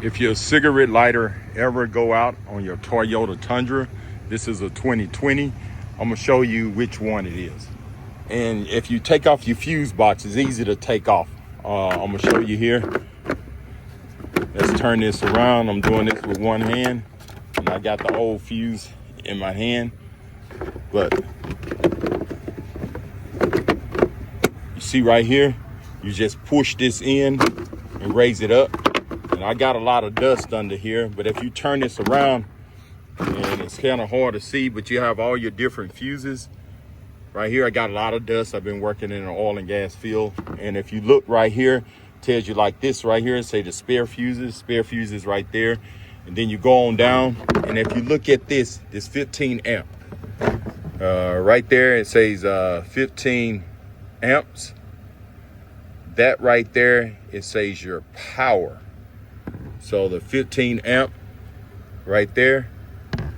If your cigarette lighter ever go out on your Toyota Tundra, this is a 2020, I'm gonna show you which one it is. And if you take off your fuse box, it's easy to take off. I'm gonna show you here. Let's turn this around. I'm doing this with one hand, and I got the old fuse in my hand. But you see right here, you just push this in and raise it up. And I got a lot of dust under here, but if you turn this around, and it's kind of hard to see, but you have all your different fuses. Right here, I got a lot of dust. I've been working in an oil and gas field. And if you look right here, it tells you like this right here, say the spare fuses right there. And then you go on down, and if you look at this 15 amp, right there, it says 15 amps. That right there, it says your power. So the 15 amp right there,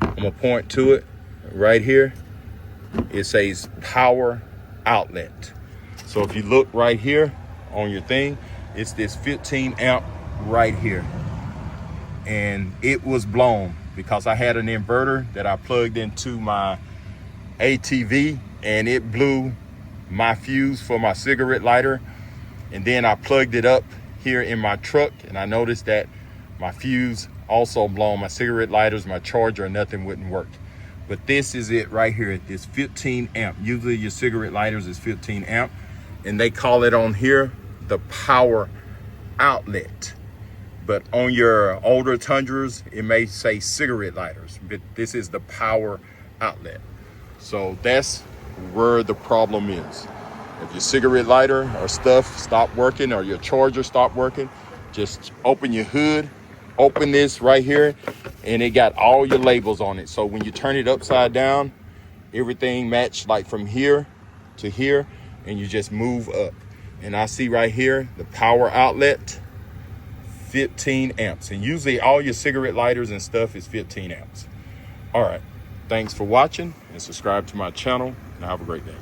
I'm gonna point to it right here. It says power outlet. So if you look right here on your thing, it's this 15 amp right here. And it was blown because I had an inverter that I plugged into my ATV, and it blew my fuse for my cigarette lighter. And then I plugged it up here in my truck, and I noticed that my fuse also blown. My cigarette lighters, my charger, nothing wouldn't work. But this is it right here at this 15 amp. Usually your cigarette lighters is 15 amp, and they call it on here the power outlet. But on your older Tundras, it may say cigarette lighters, but this is the power outlet. So that's where the problem is. If your cigarette lighter or stuff stop working, or your charger stop working, just open your hood, open this right here, and it got all your labels on it. So when you turn it upside down, everything matched like from here to here, and you just move up. And I see right here, the power outlet, 15 amps. And usually all your cigarette lighters and stuff is 15 amps. All right, thanks for watching, and subscribe to my channel, and have a great day.